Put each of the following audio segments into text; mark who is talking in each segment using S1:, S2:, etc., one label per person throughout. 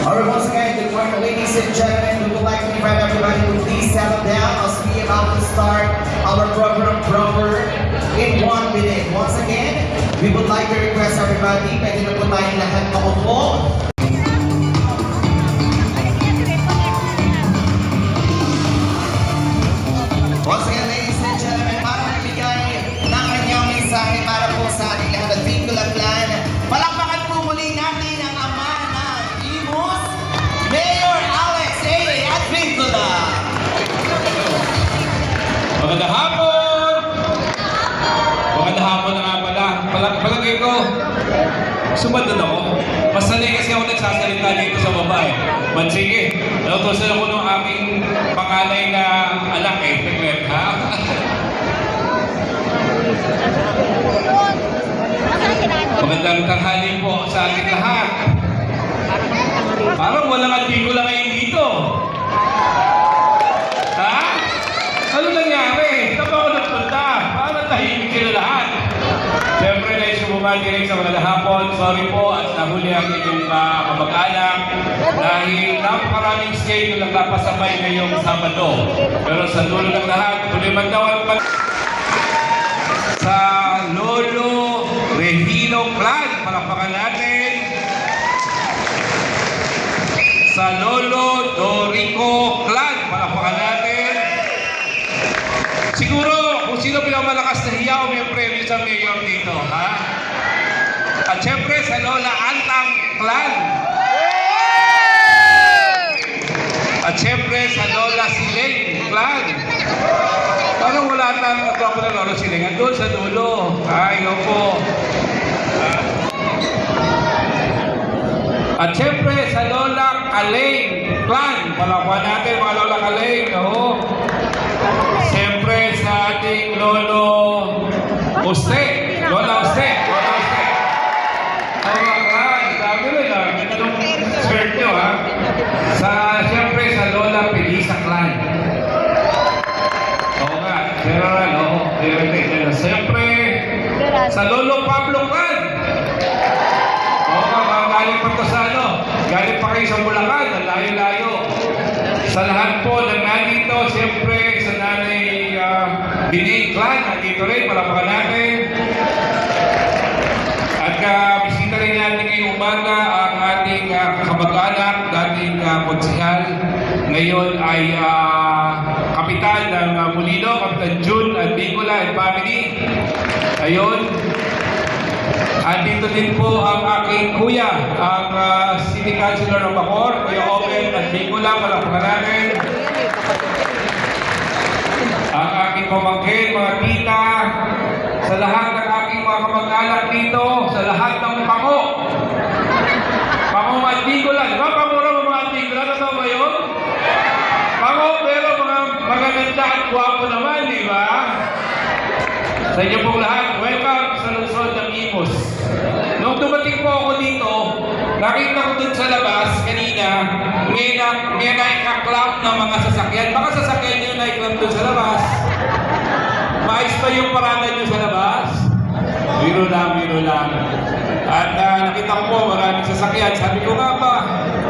S1: Alright, once again, good morning, ladies and gentlemen. We would like to invite everybody to please settle down as we are about to start our program proper in 1 minute. Once again, we would like to request everybody, pwede na po tayong lahat maupo. Once again, ladies and gentlemen, para magbigay ng kanyang mensahe para po sa ating lahat ng Vincula Clan, palakpakan po muli natin ang ama ng Imus, Mayor Alex A. at Vincula.
S2: Magandang hapon! Magandang hapon na nga pala. Palagay ko, sumandun ako. Mas sanay kasi ako nagsasalita dito sa baba eh. But sige, nautosan ako ng aming panganay na anak eh. Teklet, ha? Magandang tanghali po sa ating lahat. Parang walang Vincula ngayon dito. Ha? Ano nangyari? Saan ba ako nagpunta? Parang tahimik sila lahat. Siyempre, nais bumati rin sa mga hapon. Sorry po at nahuli ang inyong kamag-anak dahil napakaraming schedule ang napasabay ngayong Sabado. Pero sa dulo ng lahat, tuloy man daw ang sa Lolo Regino Clan. Palakpakan natin. Sa Lolo Dorico Clan. Palakpakan natin. Siguro, kung sino pinakamalakas na hiyaw, may premyo sa mayor dito, ha? At syempre, sa Lola Antang Clan. At syempre, sa Lola Sileng Clan. Parang wala tayong katropa ng Lola Sileng. Andun sa dulo. Ay, po. At syempre, sa Lola Kaleng Clan. Palakpan natin, mga Lola Kaleng. Siyempre sa ating Lolo Uste. Lola Uste. Lola Uste. Sabi rin ha. Ganun skirt nyo ha. Siyempre sa Lola Pelisa Clan. Oo nga. Siyempre sa Lolo Pablo Clan. Oo nga. Galing pa ito sa ano. Galing pa kayo sa Bulacan. Ang layo-layo. Sa lahat po ng nandito, siyempre sa nanay Binay Clan, nandito rin, palakpakan natin. At bisita rin natin ngayong umaga ang ating kamag-anak, dating konsehal. Ngayon ay kapitan ng Molino, Kapitan Jun at Vincula and family. Ayun. At dito din po ang aking kuya, ang City Councilor ng Bacoor, Kuya Open at Vincula, palakpakan natin. Ang aking pamangkin, mga tita, sa lahat ng aking mga kamag-anak dito, sa lahat ng pango. Pango at Vincula. Di ba pamura mo mga Vincula? Totoo ba yun? Pango, pero mga magaganda at guwapo naman, di ba? Sa inyo pong lahat, welcome sa lungsod ng Imus. Nung dumating po ako dito, nakita ko dun sa labas kanina, may naika-clamp ng mga sasakyan. Baka sasakyan nyo naika-clamp dun sa labas. Maayos pa yung parada nyo sa labas? Biro lang. At nakita ko po maraming sasakyan. Sabi ko nga ba,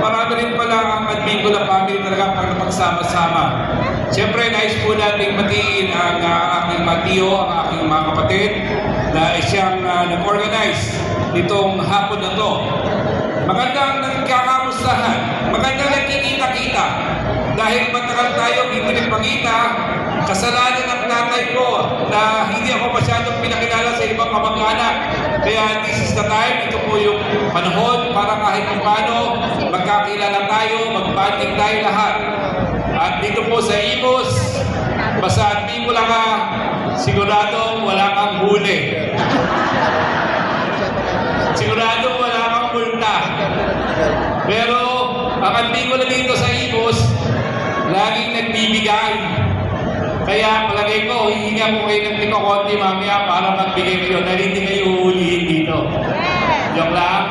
S2: marami rin pala ang Vincula family talaga pag napagsama-sama. Siyempre, nais po natin matiin ang aking matiyo, ang aking mga kapatid na siyang nag-organize nitong hapon na to. Magandang nagkakamustahan, magandang nagkikita-kita. Dahil matagal tayo hindi nagpakita, kasalanan ng tatay ko na hindi ako masyadong pinakilala sa ibang kamag-anak. Kaya this is the time, ito po yung panahon para kahit paano magkakilala tayo, mag-banding tayo lahat. At dito po sa Imus, basta Vincula ka, sigurado wala kang huli. Sigurado wala kang multa. Pero ang Vincula dito sa Imus, laging nagbibigay. Kaya palagay ko, hihinga ko kayo ng tiko konti mamaya para magbigay kayo dahil hindi kayo uhulihin dito. Joke lang.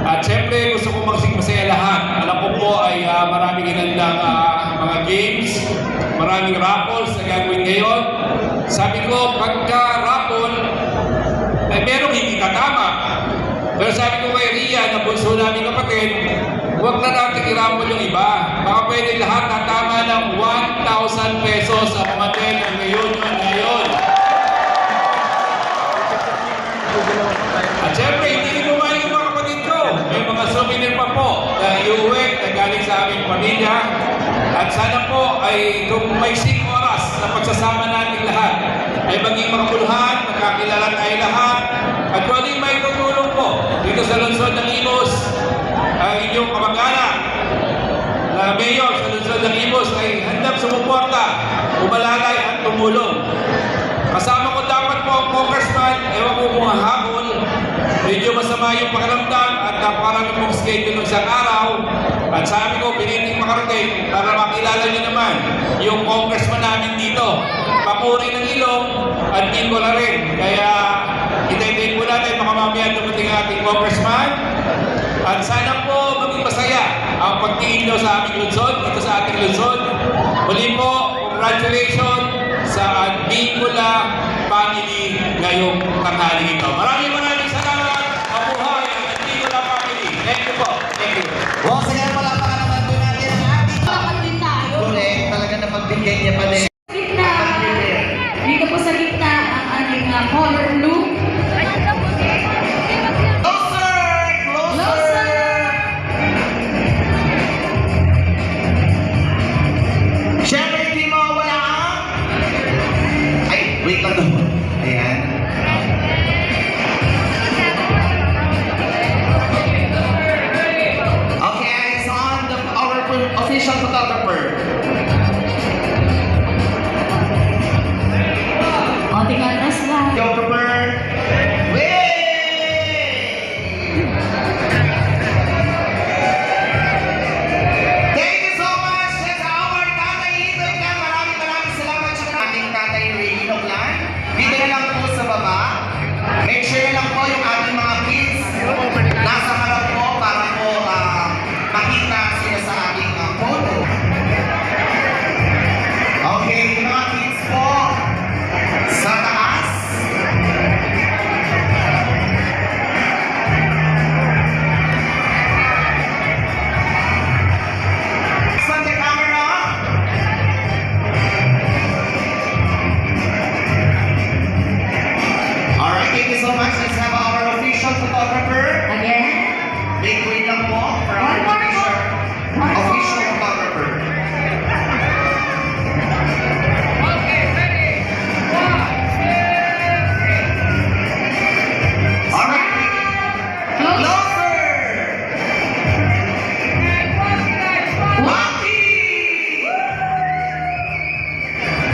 S2: At syempre, gusto ko masaya lahat. Alam ko po ay marami ginandang mga games. maraming raffles na gagawin ngayon. Sabi ko, pagka raffle, merong hindi katama. Pero sabi ko kay Ria, na bunso namin kapatid, huwag na natin i-raffle yung iba. Baka pwede lahat natama ng 1,000 pesos sa pamatin ng reunion ngayon. At syempre, hindi rin bumayin yung mga kapatid ko. May mga souvenir pa po na iuwi na galing sa aming pamilya. At sana po ay kung may 5 oras na pagsasama natin lahat, ay maging makabuluhan, magkakilala tayo lahat. At kung ano yung may tutulong po dito sa lungsod ng Imus, ang inyong kamag-anak na mayor sa lungsod ng Imus ay handang sumuporta, umalalay at tumulong. Kasama ko dapat po ang congressman, ewan ko kung ang hapon, medyo masama yung pakiramdam at napakarami pong schedule ng isang araw. At sabi ko, piniting makarating para makilala niyo naman yung congressman namin dito. Papuri ng ilong at Nicola rin. Kaya itayin po natin baka mamaya dumating ang ating congressman. At sana po maging masaya ang pagtingin nyo sa aming lungsod, dito sa ating lungsod. Muli po, congratulations sa Nicola family ngayong tanghali ito. Maraming salamat. Mabuhay ang Nicola family. Thank you po. Thank you.
S1: Once again, palakpakan naman po natin ang ating
S3: Bakit din tayo?
S1: correct. Talaga na pagbigay niya pa din.
S3: Gitna. Dito po sa gitna ang ating color blue.
S1: Closer!
S3: Closer!
S1: Siyempre, hindi mo wala ang... Ay, wait lang doon. Ayan. Okay, eyes on our official photographer.
S3: Konting atas lang.
S1: Photographer. Wait! Thank you so much. That's our Tatay Ito. Maraming salamat sa ating Tatay Ray Noglan. Dito na lang po sa baba. Make sure na lang po yung ating mga kids nasa harap po para po makita sila sa ating photo. Okay, yung mga kids po sa taas. On the camera. Alright, thank you so much. Let's have our official photographer.
S3: Again.
S1: Wait lang po for our
S3: One more.
S1: official photographer. Alright,
S3: Close.
S1: closer! Waki!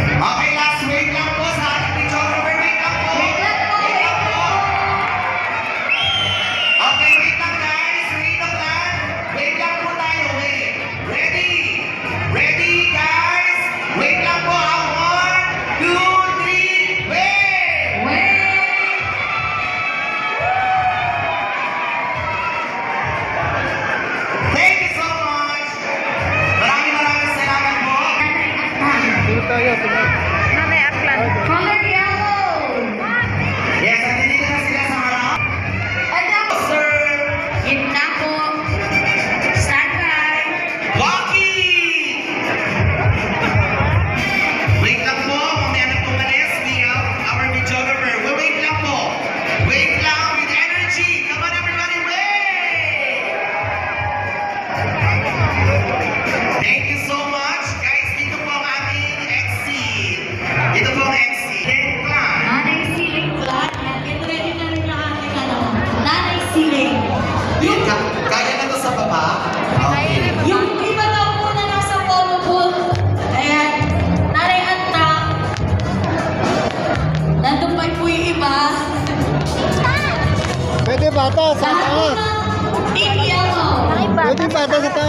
S1: Okay, last wait lang po sa ating photographer. Wait lang po.
S3: Wait lang po.
S1: Wait lang po. Okay, wait lang guys. Wait lang lang. Wait lang po tayo. Wait. Ready? Ready guys? Wait lang po. 1, 2, 3. Wait!
S3: Wait.
S1: Thank you so much. Maraming salamat po.
S3: Color yellow.
S1: Yes, nandito na sila sa harap.
S3: Adapt.
S1: Sir
S3: Gitna po. Stand by.
S1: Waki! Wait lang po. Mamaya na pumalis. We have our videographer. Wait lang po. Wait lang with energy. Come on everybody, wait! Thank you so much. Guys, dito po ang ating exit. Dito po ang exit. Plan.
S3: Nanay Siling Flat. Get ready na rin ang ating Nanay Siling.
S1: Kaya na to sa baba? Okay.
S3: Yung iba daw po na nasa polo booth. Ayan. Nanay Anta. Nandun pa po yung iba.
S4: Pwede bata sa
S3: Lahat po
S4: taas.
S3: ng team yellow.
S4: Pwede bata sa taas.